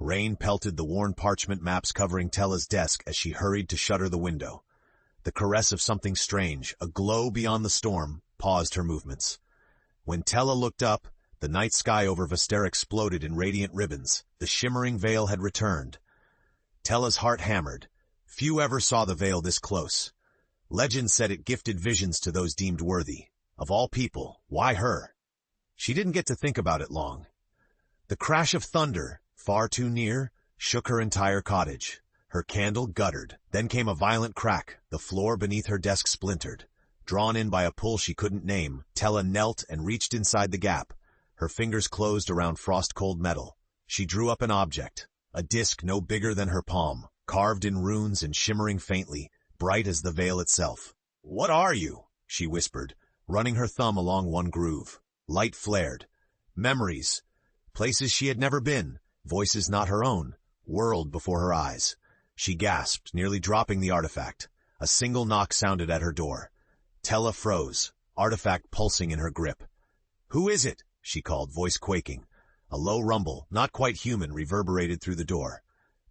Rain pelted the worn parchment maps covering Tela's desk as she hurried to shutter the window. The caress of something strange, a glow beyond the storm, paused her movements. When Tela looked up, the night sky over Vasterra exploded in radiant ribbons. The shimmering veil had returned. Tela's heart hammered. Few ever saw the veil this close. Legend said it gifted visions to those deemed worthy. Of all people, why her? She didn't get to think about it long. The crash of thunder, far too near, shook her entire cottage. Her candle guttered. Then came a violent crack. The floor beneath her desk splintered. Drawn in by a pull she couldn't name, Tela knelt and reached inside the gap. Her fingers closed around frost-cold metal. She drew up an object, a disc no bigger than her palm, carved in runes and shimmering faintly, bright as the veil itself. "What are you?" she whispered, running her thumb along one groove. Light flared. Memories. Places she had never been. Voices not her own. Whirled before her eyes. She gasped, nearly dropping the artifact. A single knock sounded at her door. Tela froze, artifact pulsing in her grip. "Who is it?" she called, voice quaking. A low rumble, not quite human, reverberated through the door.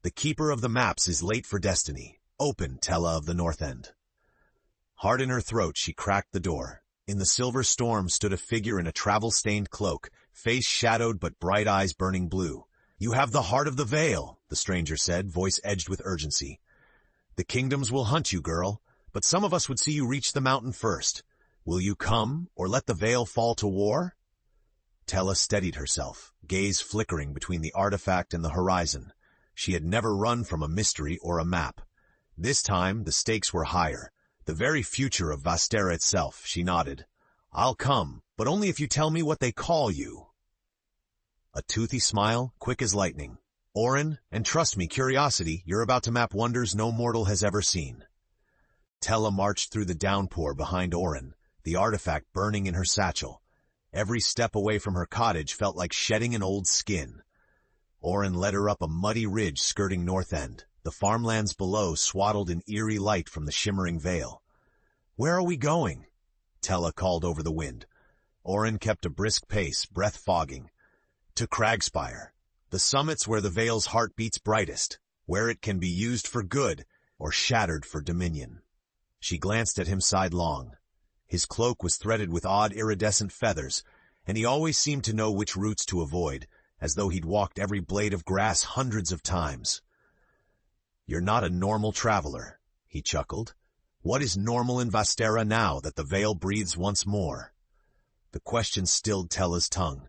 "The keeper of the maps is late for destiny. Open, Tela of the North End." Hard in her throat, she cracked the door. In the silver storm stood a figure in a travel-stained cloak, face shadowed but bright eyes burning blue. "You have the heart of the veil," the stranger said, voice edged with urgency. "The kingdoms will hunt you, girl, but some of us would see you reach the mountain first. Will you come, or let the veil fall to war?" Tela steadied herself, gaze flickering between the artifact and the horizon. She had never run from a mystery or a map. This time, the stakes were higher. The very future of Vasterra itself, she nodded. "I'll come, but only if you tell me what they call you." A toothy smile, quick as lightning. "Orin, and trust me, curiosity, you're about to map wonders no mortal has ever seen." Tela marched through the downpour behind Orin, the artifact burning in her satchel. Every step away from her cottage felt like shedding an old skin. Orin led her up a muddy ridge skirting North End, the farmlands below swaddled in eerie light from the shimmering veil. "Where are we going?" Tela called over the wind. Orin kept a brisk pace, breath fogging. "To Cragspire, the summits where the veil's heart beats brightest, where it can be used for good or shattered for dominion." She glanced at him sidelong. His cloak was threaded with odd iridescent feathers, and he always seemed to know which routes to avoid, as though he'd walked every blade of grass hundreds of times. "You're not a normal traveler," he chuckled. "What is normal in Vasterra now that the veil breathes once more?" The question stilled Tela's tongue.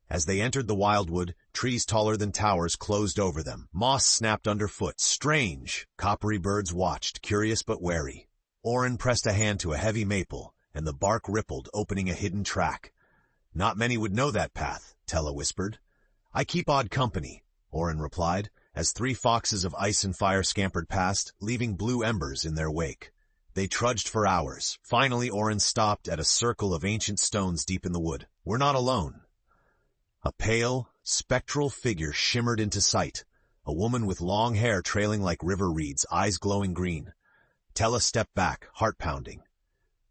As they entered the wildwood, trees taller than towers closed over them. Moss snapped underfoot. Strange! Coppery birds watched, curious but wary. Orin pressed a hand to a heavy maple, and the bark rippled, opening a hidden track. "Not many would know that path," Tela whispered. "I keep odd company," Orin replied, as 3 foxes of ice and fire scampered past, leaving blue embers in their wake. They trudged for hours. Finally, Orin stopped at a circle of ancient stones deep in the wood. "We're not alone." A pale, spectral figure shimmered into sight, a woman with long hair trailing like river reeds, eyes glowing green. Tela stepped back, heart pounding.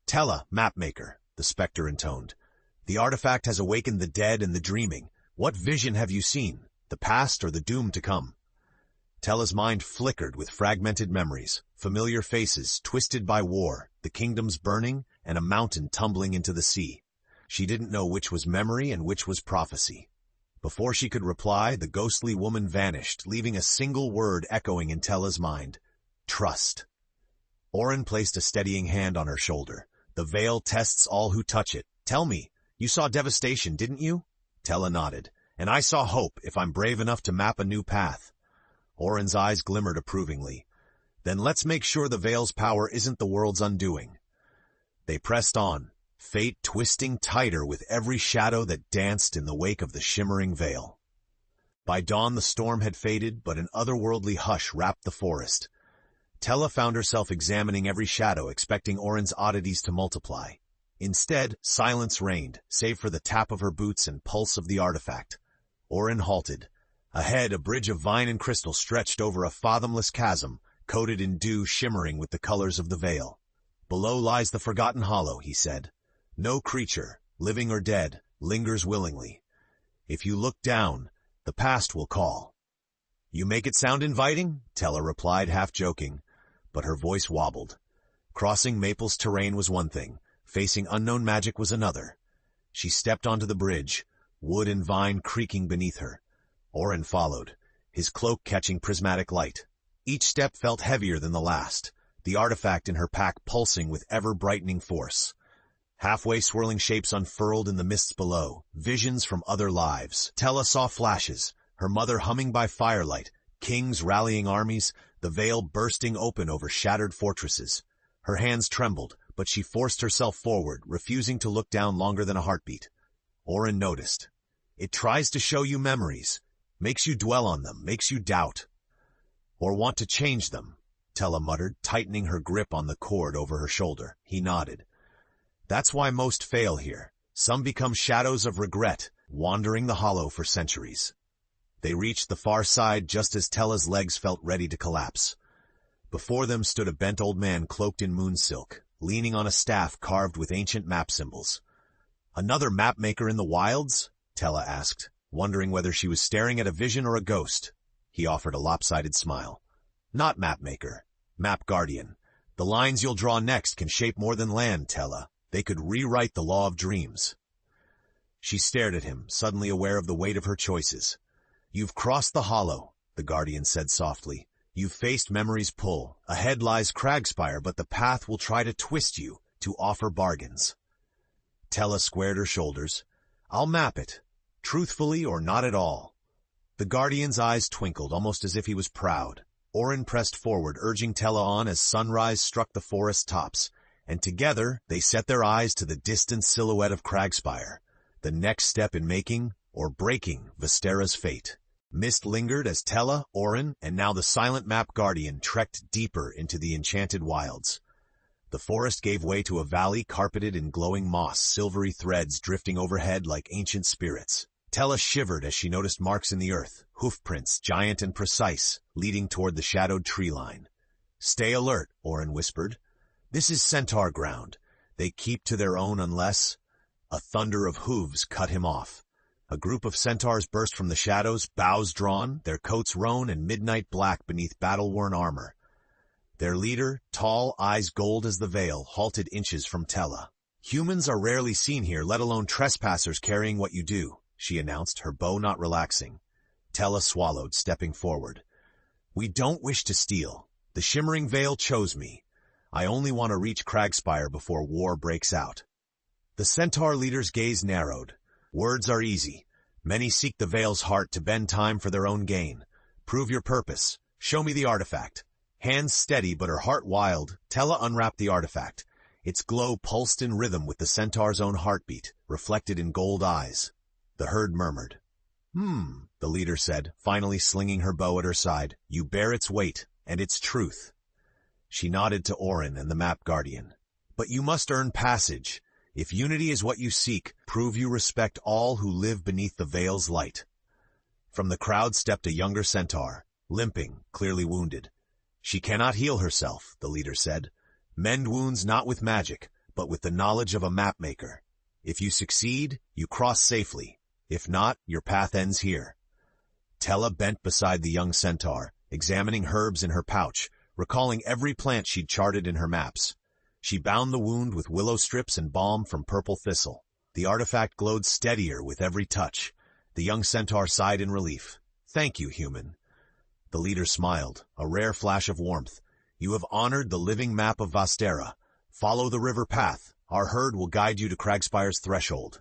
"Tela, mapmaker," the specter intoned. "The artifact has awakened the dead and the dreaming. What vision have you seen, the past or the doom to come?" Tela's mind flickered with fragmented memories, familiar faces twisted by war, the kingdoms burning, and a mountain tumbling into the sea. She didn't know which was memory and which was prophecy. Before she could reply, the ghostly woman vanished, leaving a single word echoing in Tela's mind: trust. Orin placed a steadying hand on her shoulder. "The veil tests all who touch it. Tell me, you saw devastation, didn't you?" Tela nodded. "And I saw hope, if I'm brave enough to map a new path." Orin's eyes glimmered approvingly. "Then let's make sure the veil's power isn't the world's undoing." They pressed on, fate twisting tighter with every shadow that danced in the wake of the shimmering veil. By dawn the storm had faded, but an otherworldly hush wrapped the forest. Tela found herself examining every shadow, expecting Orin's oddities to multiply. Instead, silence reigned, save for the tap of her boots and pulse of the artifact. Orin halted. Ahead, a bridge of vine and crystal stretched over a fathomless chasm, coated in dew shimmering with the colors of the veil. "Below lies the forgotten hollow," he said. "No creature, living or dead, lingers willingly. If you look down, the past will call." You make it sound inviting, Tela replied, half joking, but her voice wobbled. Crossing Maple's terrain was one thing, facing unknown magic was another. She stepped onto the bridge, wood and vine creaking beneath her. Orin followed, his cloak catching prismatic light. Each step felt heavier than the last, the artifact in her pack pulsing with ever-brightening force. Halfway swirling shapes unfurled in the mists below, visions from other lives. Tela saw flashes, her mother humming by firelight, kings rallying armies, the veil bursting open over shattered fortresses. Her hands trembled, but she forced herself forward, refusing to look down longer than a heartbeat. Orin noticed. It tries to show you memories, makes you dwell on them, makes you doubt. Or want to change them, Tela muttered, tightening her grip on the cord over her shoulder. He nodded. That's why most fail here. Some become shadows of regret, wandering the hollow for centuries. They reached the far side just as Tela's legs felt ready to collapse. Before them stood a bent old man cloaked in moon silk, leaning on a staff carved with ancient map symbols. Another mapmaker in the wilds? Tela asked, wondering whether she was staring at a vision or a ghost. He offered a lopsided smile. Not mapmaker, map guardian. The lines you'll draw next can shape more than land, Tela. They could rewrite the law of dreams. She stared at him, suddenly aware of the weight of her choices. You've crossed the hollow, the guardian said softly. You've faced memory's pull. Ahead lies Cragspire, but the path will try to twist you, to offer bargains. Tela squared her shoulders. I'll map it, truthfully or not at all. The guardian's eyes twinkled, almost as if he was proud. Orin pressed forward, urging Tela on as sunrise struck the forest tops, and together they set their eyes to the distant silhouette of Cragspire, the next step in making or breaking Vasterra's fate. Mist lingered as Tela, Orin, and now the silent map guardian trekked deeper into the enchanted wilds. The forest gave way to a valley carpeted in glowing moss, silvery threads drifting overhead like ancient spirits. Tela shivered as she noticed marks in the earth, hoofprints, giant and precise, leading toward the shadowed tree line. Stay alert, Orin whispered. This is centaur ground. They keep to their own unless... A thunder of hooves cut him off. A group of centaurs burst from the shadows, bows drawn, their coats roan and midnight black beneath battle-worn armor. Their leader, tall, eyes gold as the veil, halted inches from Tela. Humans are rarely seen here, let alone trespassers carrying what you do, she announced, her bow not relaxing. Tela swallowed, stepping forward. We don't wish to steal. The Shimmering Veil chose me. I only want to reach Cragspire before war breaks out. The centaur leader's gaze narrowed. Words are easy. Many seek the Veil's heart to bend time for their own gain. Prove your purpose. Show me the artifact. Hands steady but her heart wild, Tela unwrapped the artifact. Its glow pulsed in rhythm with the centaur's own heartbeat, reflected in gold eyes. The herd murmured. The leader said, finally slinging her bow at her side. You bear its weight, and its truth. She nodded to Orin and the map guardian. But you must earn passage. If unity is what you seek, prove you respect all who live beneath the Veil's light. From the crowd stepped a younger centaur, limping, clearly wounded. She cannot heal herself, the leader said. Mend wounds not with magic, but with the knowledge of a mapmaker. If you succeed, you cross safely. If not, your path ends here. Tela bent beside the young centaur, examining herbs in her pouch, recalling every plant she'd charted in her maps. She bound the wound with willow strips and balm from purple thistle. The artifact glowed steadier with every touch. The young centaur sighed in relief. Thank you, human. The leader smiled, a rare flash of warmth. You have honored the living map of Vasterra. Follow the river path. Our herd will guide you to Cragspire's threshold.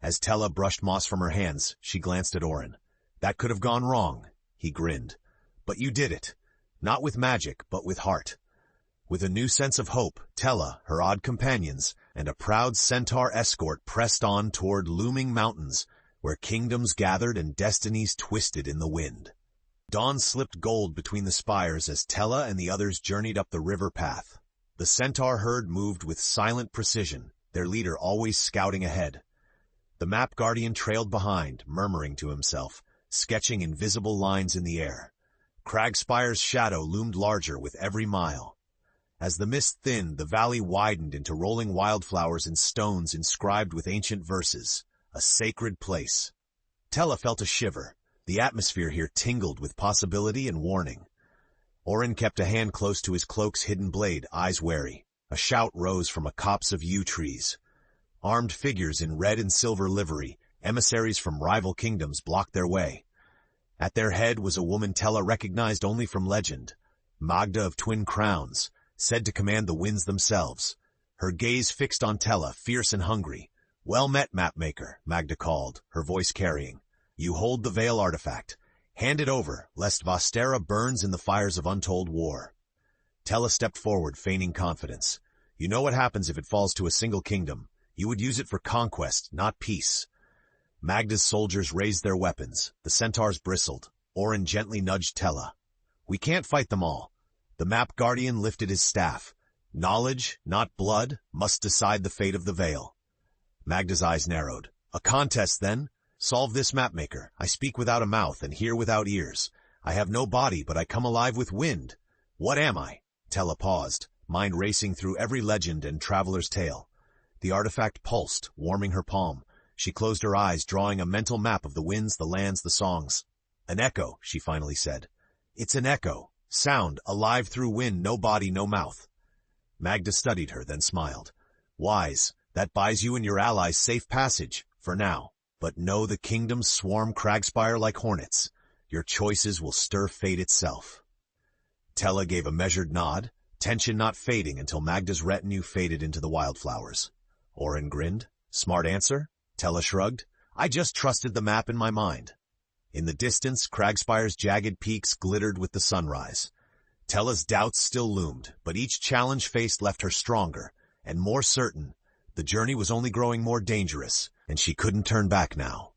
As Tela brushed moss from her hands, she glanced at Orin. That could have gone wrong, he grinned. But you did it. Not with magic, but with heart. With a new sense of hope, Tela, her odd companions, and a proud centaur escort pressed on toward looming mountains, where kingdoms gathered and destinies twisted in the wind. Dawn slipped gold between the spires as Tela and the others journeyed up the river path. The centaur herd moved with silent precision, their leader always scouting ahead. The map guardian trailed behind, murmuring to himself, sketching invisible lines in the air. Cragspire's shadow loomed larger with every mile. As the mist thinned, the valley widened into rolling wildflowers and stones inscribed with ancient verses, a sacred place. Tela felt a shiver. The atmosphere here tingled with possibility and warning. Orin kept a hand close to his cloak's hidden blade, eyes wary. A shout rose from a copse of yew trees. Armed figures in red and silver livery, emissaries from rival kingdoms, blocked their way. At their head was a woman Tela recognized only from legend, Magda of Twin Crowns, said to command the winds themselves. Her gaze fixed on Tela, fierce and hungry. "Well met, mapmaker," Magda called, her voice carrying. "You hold the Veil artifact. Hand it over, lest Vasterra burns in the fires of untold war." Tela stepped forward, feigning confidence. "You know what happens if it falls to a single kingdom. You would use it for conquest, not peace." Magda's soldiers raised their weapons. The centaurs bristled. Orin gently nudged Tela. "We can't fight them all." The map guardian lifted his staff. "Knowledge, not blood, must decide the fate of the Veil." Magda's eyes narrowed. "A contest, then? Solve this, mapmaker. I speak without a mouth and hear without ears. I have no body, but I come alive with wind. What am I?" Tela paused, mind racing through every legend and traveler's tale. The artifact pulsed, warming her palm. She closed her eyes, drawing a mental map of the winds, the lands, the songs. "An echo," she finally said. "It's an echo. Sound, alive through wind, no body, no mouth." Magda studied her, then smiled. "Wise. That buys you and your allies safe passage, for now. But know the kingdoms swarm Cragspire like hornets. Your choices will stir fate itself." Tela gave a measured nod, tension not fading until Magda's retinue faded into the wildflowers. Orin grinned. "Smart answer?" Tela shrugged. "I just trusted the map in my mind." In the distance, Cragspire's jagged peaks glittered with the sunrise. Tela's doubts still loomed, but each challenge faced left her stronger and more certain. The journey was only growing more dangerous, and she couldn't turn back now.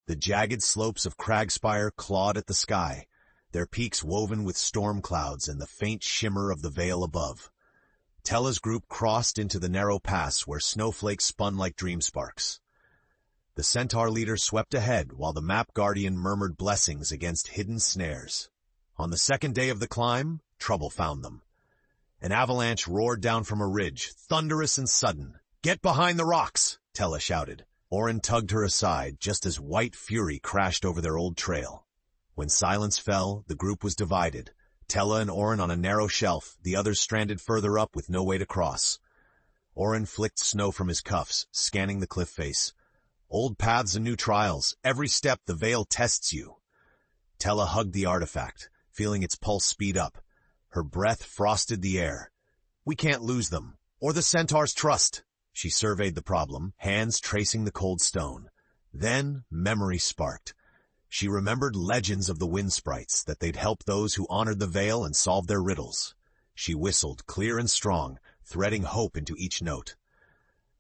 The jagged slopes of Cragspire clawed at the sky, their peaks woven with storm clouds and the faint shimmer of the veil above. Tela's group crossed into the narrow pass where snowflakes spun like dream sparks. The centaur leader swept ahead while the map guardian murmured blessings against hidden snares. On the second day of the climb, trouble found them. An avalanche roared down from a ridge, thunderous and sudden. "Get behind the rocks!" Tela shouted. Orin tugged her aside just as white fury crashed over their old trail. When silence fell, the group was divided. Tela and Orin on a narrow shelf, the others stranded further up with no way to cross. Orin flicked snow from his cuffs, scanning the cliff face. "Old paths and new trials. Every step the Veil tests you." Tela hugged the artifact, feeling its pulse speed up. Her breath frosted the air. "We can't lose them, or the centaur's trust." She surveyed the problem, hands tracing the cold stone. Then memory sparked. She remembered legends of the wind sprites, that they'd help those who honored the Veil and solved their riddles. She whistled, clear and strong, threading hope into each note.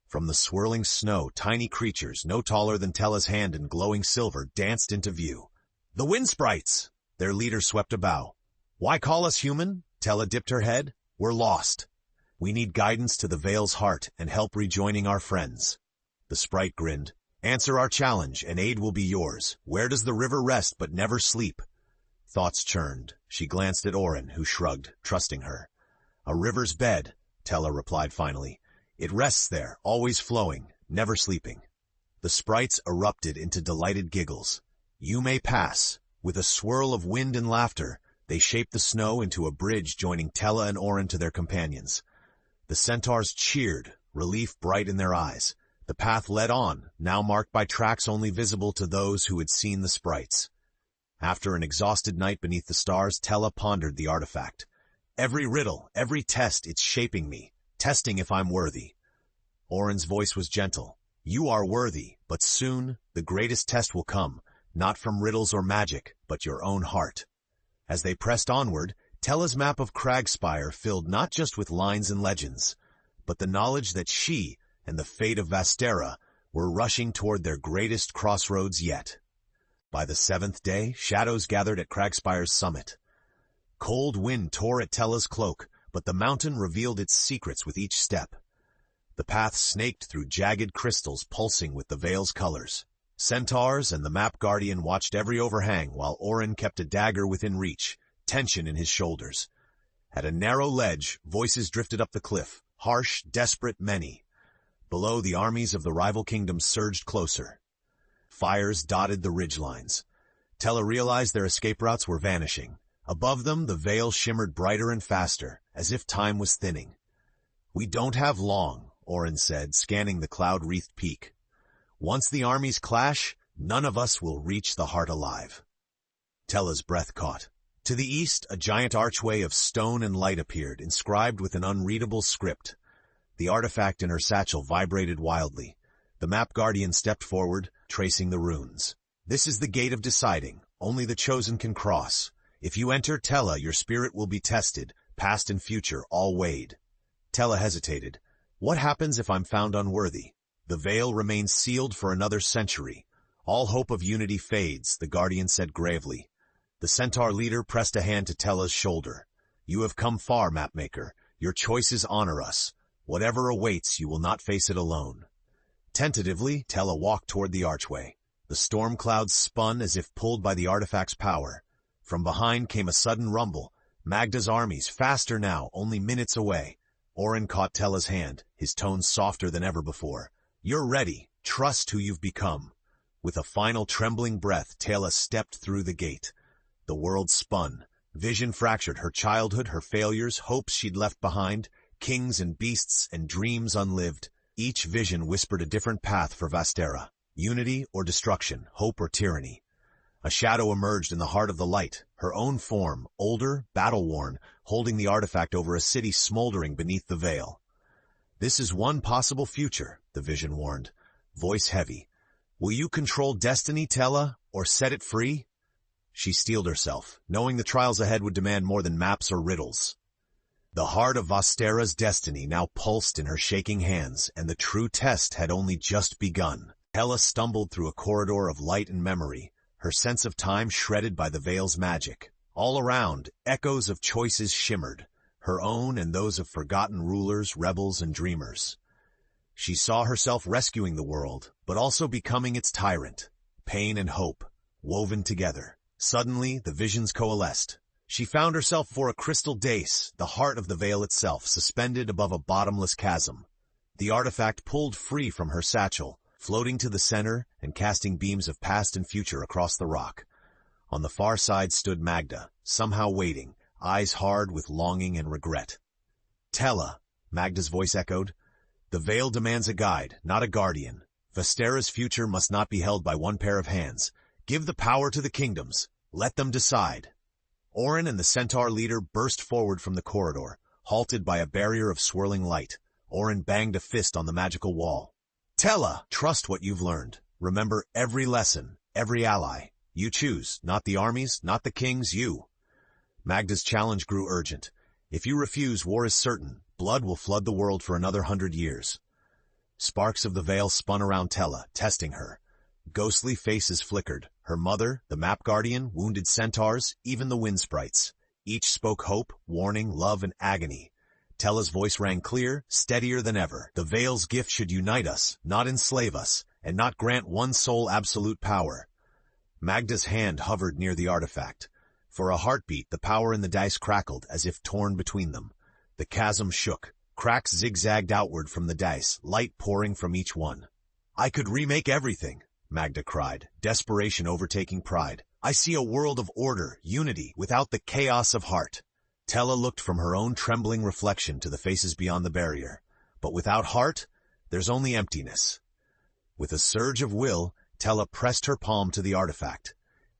From the swirling snow, tiny creatures, no taller than Tela's hand in glowing silver, danced into view. "The wind sprites!" Their leader swept a bow. "Why call us human?" Tela dipped her head. "We're lost. We need guidance to the Veil's heart and help rejoining our friends." The sprite grinned. "Answer our challenge, and aid will be yours. Where does the river rest but never sleep?" Thoughts churned. She glanced at Orin, who shrugged, trusting her. "A river's bed," Tela replied finally. "It rests there, always flowing, never sleeping." The sprites erupted into delighted giggles. "You may pass." With a swirl of wind and laughter, they shaped the snow into a bridge joining Tela and Orin to their companions. The centaurs cheered, relief bright in their eyes. The path led on, now marked by tracks only visible to those who had seen the sprites. After an exhausted night beneath the stars, Tela pondered the artifact. "Every riddle, every test, it's shaping me, testing if I'm worthy." Orin's voice was gentle. "You are worthy, but soon the greatest test will come, not from riddles or magic, but your own heart." As they pressed onward, Tela's map of Cragspire filled not just with lines and legends, but the knowledge that she and the fate of Vasterra were rushing toward their greatest crossroads yet. By the seventh day, shadows gathered at Cragspire's summit. Cold wind tore at Tela's cloak, but the mountain revealed its secrets with each step. The path snaked through jagged crystals pulsing with the Veil's colors. Centaurs and the map guardian watched every overhang while Orin kept a dagger within reach, tension in his shoulders. At a narrow ledge, voices drifted up the cliff, harsh, desperate, many. Below, the armies of the rival kingdoms surged closer. Fires dotted the ridgelines. Tela realized their escape routes were vanishing. Above them, the veil shimmered brighter and faster, as if time was thinning. "We don't have long," Orin said, scanning the cloud-wreathed peak. "Once the armies clash, none of us will reach the heart alive." Tela's breath caught. To the east, a giant archway of stone and light appeared, inscribed with an unreadable script. The artifact in her satchel vibrated wildly. The map guardian stepped forward, tracing the runes. "This is the gate of deciding. Only the chosen can cross. If you enter Tela, your spirit will be tested, past and future, all weighed." Tela hesitated. "What happens if I'm found unworthy?" "The veil remains sealed for another century. All hope of unity fades," the guardian said gravely. The centaur leader pressed a hand to Tela's shoulder. "You have come far, mapmaker. Your choices honor us. Whatever awaits, you will not face it alone." Tentatively, Tela walked toward the archway. The storm clouds spun as if pulled by the artifact's power. From behind came a sudden rumble. Magda's armies, faster now, only minutes away. Orin caught Tela's hand, his tone softer than ever before. "You're ready. Trust who you've become." With a final trembling breath, Tela stepped through the gate. The world spun. Vision fractured, her childhood, her failures, hopes she'd left behind, kings and beasts and dreams unlived. Each vision whispered a different path for Vasterra. Unity or destruction, hope or tyranny. A shadow emerged in the heart of the light, her own form, older, battle-worn, holding the artifact over a city smoldering beneath the veil. "This is one possible future," the vision warned, voice heavy. "Will you control destiny, Tela, or set it free?" She steeled herself, knowing the trials ahead would demand more than maps or riddles. The heart of Vasterra's destiny now pulsed in her shaking hands, and the true test had only just begun. Tela stumbled through a corridor of light and memory, her sense of time shredded by the veil's magic. All around, echoes of choices shimmered, her own and those of forgotten rulers, rebels, and dreamers. She saw herself rescuing the world, but also becoming its tyrant. Pain and hope, woven together. Suddenly, the visions coalesced. She found herself before a crystal dais, the heart of the veil itself, suspended above a bottomless chasm. The artifact pulled free from her satchel, floating to the center and casting beams of past and future across the rock. On the far side stood Magda, somehow waiting, eyes hard with longing and regret. "Tela," Magda's voice echoed. "The veil demands a guide, not a guardian. Vasterra's future must not be held by one pair of hands. Give the power to the kingdoms. Let them decide." Orin and the centaur leader burst forward from the corridor, halted by a barrier of swirling light. Orin banged a fist on the magical wall. "Tela, trust what you've learned. Remember every lesson, every ally. You choose, not the armies, not the kings, you." Magda's challenge grew urgent. "If you refuse, war is certain. Blood will flood the world for another 100 years. Sparks of the veil spun around Tela, testing her. Ghostly faces flickered. Her mother, the map guardian, wounded centaurs, even the wind sprites. Each spoke hope, warning, love, and agony. Tela's voice rang clear, steadier than ever. The veil's gift should unite us, not enslave us, and not grant one soul absolute power. Magda's hand hovered near the artifact. For a heartbeat, the power in the dice crackled, as if torn between them. The chasm shook. Cracks zigzagged outward from the dice, light pouring from each one. "I could remake everything," Magda cried, desperation overtaking pride. "I see a world of order, unity, without the chaos of heart." Tela looked from her own trembling reflection to the faces beyond the barrier. But without heart, there's only emptiness. With a surge of will, Tela pressed her palm to the artifact.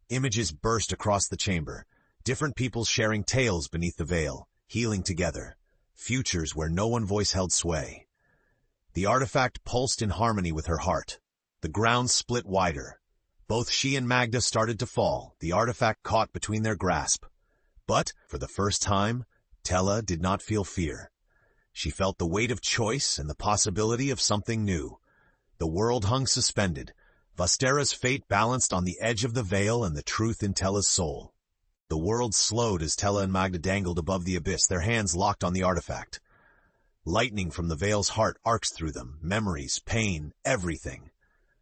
Images burst across the chamber, different peoples sharing tales beneath the veil, healing together. Futures where no one voice held sway. The artifact pulsed in harmony with her heart. The ground split wider. Both she and Magda started to fall, the artifact caught between their grasp. But, for the first time, Tela did not feel fear. She felt the weight of choice and the possibility of something new. The world hung suspended. Vasterra's fate balanced on the edge of the veil and the truth in Tela's soul. The world slowed as Tela and Magda dangled above the abyss, their hands locked on the artifact. Lightning from the veil's heart arcs through them, memories, pain, everything.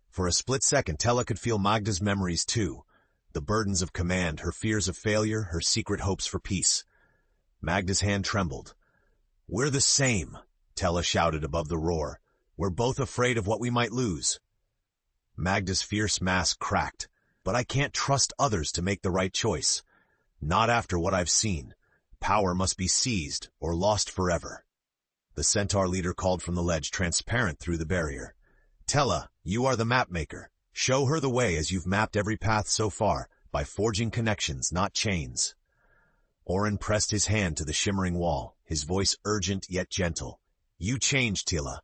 For a split second, Tela could feel Magda's memories too. The burdens of command, her fears of failure, her secret hopes for peace. Magda's hand trembled. "We're the same," Tela shouted above the roar. "We're both afraid of what we might lose." Magda's fierce mask cracked. But I can't trust others to make the right choice. Not after what I've seen. Power must be seized or lost forever. The centaur leader called from the ledge, transparent through the barrier. Tela, you are the mapmaker. Show her the way as you've mapped every path so far, by forging connections, not chains. Orin pressed his hand to the shimmering wall, his voice urgent yet gentle. You changed, Tela.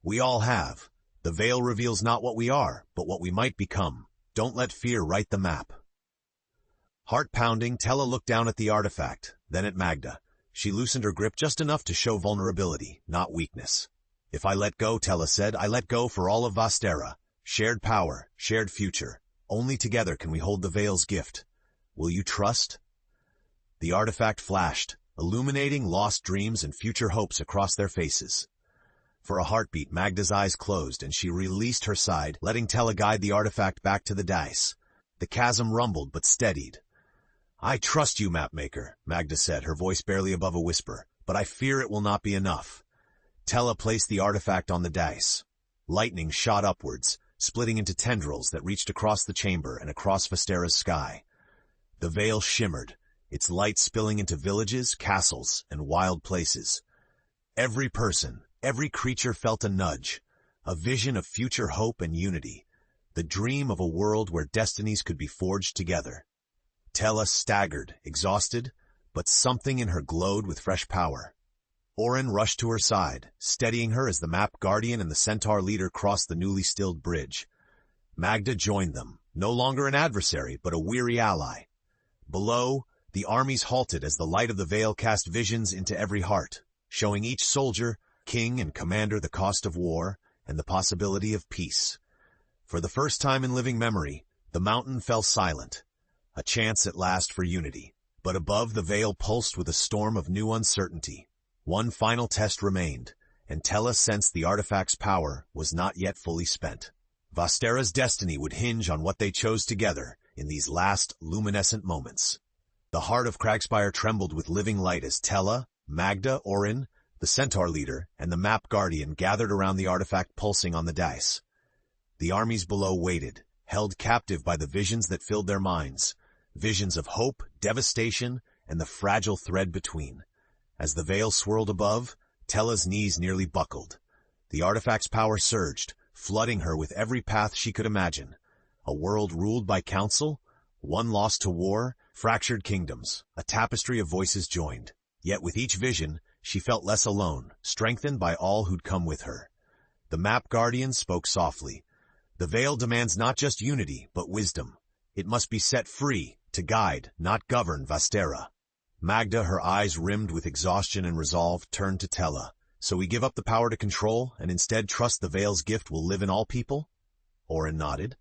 We all have. The veil reveals not what we are, but what we might become. Don't let fear write the map. Heart-pounding, Tela looked down at the artifact, then at Magda. She loosened her grip just enough to show vulnerability, not weakness. If I let go, Tela said, I let go for all of Vasterra. Shared power, shared future. Only together can we hold the veil's gift. Will you trust? The artifact flashed, illuminating lost dreams and future hopes across their faces. For a heartbeat, Magda's eyes closed and she released her side, letting Tela guide the artifact back to the dice. The chasm rumbled but steadied. I trust you, mapmaker, Magda said, her voice barely above a whisper, but I fear it will not be enough. Tela placed the artifact on the dice. Lightning shot upwards, splitting into tendrils that reached across the chamber and across Vasterra's sky. The veil shimmered, its light spilling into villages, castles, and wild places. Every person, every creature felt a nudge, a vision of future hope and unity, the dream of a world where destinies could be forged together. Tela staggered, exhausted, but something in her glowed with fresh power. Orin rushed to her side, steadying her as the map guardian and the centaur leader crossed the newly stilled bridge. Magda joined them, no longer an adversary, but a weary ally. Below, the armies halted as the light of the veil cast visions into every heart, showing each soldier, king and commander the cost of war and the possibility of peace. For the first time in living memory, the mountain fell silent, a chance at last for unity. But above, the veil pulsed with a storm of new uncertainty. One final test remained, and Tela sensed the artifact's power was not yet fully spent. Vasterra's destiny would hinge on what they chose together in these last luminescent moments. The heart of Cragspire trembled with living light as Tela, Magda, Orin, the centaur leader, and the map guardian gathered around the artifact pulsing on the dice. The armies below waited, held captive by the visions that filled their minds, visions of hope, devastation, and the fragile thread between. As the veil swirled above, Tela's knees nearly buckled. The artifact's power surged, flooding her with every path she could imagine. A world ruled by council, one lost to war, fractured kingdoms, a tapestry of voices joined. Yet with each vision, she felt less alone, strengthened by all who'd come with her. The map guardian spoke softly. The veil demands not just unity, but wisdom. It must be set free, to guide, not govern Vasterra. Magda, her eyes rimmed with exhaustion and resolve, turned to Tela. So we give up the power to control, and instead trust the veil's gift will live in all people? Orin nodded.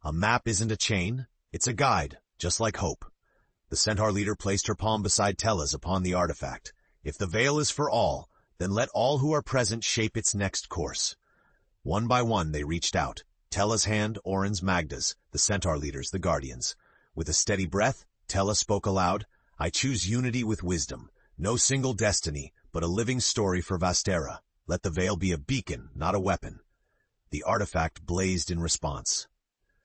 A map isn't a chain, it's a guide, just like hope. The centaur leader placed her palm beside Tela's upon the artifact. If the veil is for all, then let all who are present shape its next course. One by one they reached out. Tela's hand, Orin's, Magda's, the centaur leaders, the guardians. With a steady breath, Tela spoke aloud, I choose unity with wisdom. No single destiny, but a living story for Vasterra. Let the veil be a beacon, not a weapon. The artifact blazed in response.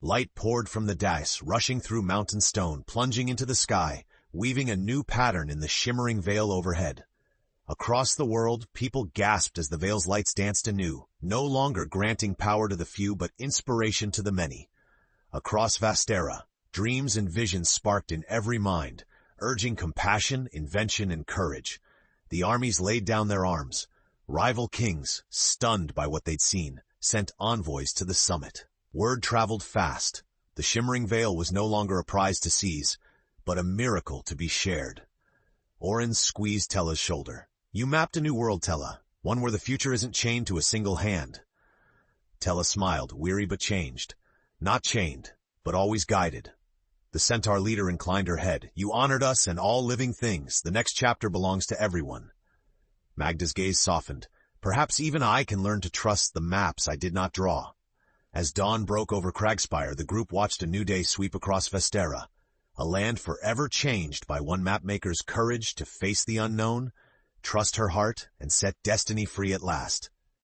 Light poured from the dice, rushing through mountain stone, plunging into the sky, weaving a new pattern in the shimmering veil overhead. Across the world, people gasped as the veil's lights danced anew, no longer granting power to the few but inspiration to the many. Across Vasterra, dreams and visions sparked in every mind, urging compassion, invention, and courage. The armies laid down their arms. Rival kings, stunned by what they'd seen, sent envoys to the summit. Word traveled fast. The shimmering veil was no longer a prize to seize, but a miracle to be shared. Orin squeezed Tela's shoulder. You mapped a new world, Tela, one where the future isn't chained to a single hand. Tela smiled, weary but changed. Not chained, but always guided. The centaur leader inclined her head. You honored us and all living things. The next chapter belongs to everyone. Magda's gaze softened. Perhaps even I can learn to trust the maps I did not draw. As dawn broke over Cragspire, the group watched a new day sweep across Vasterra, a land forever changed by one mapmaker's courage to face the unknown, trust her heart, and set destiny free at last.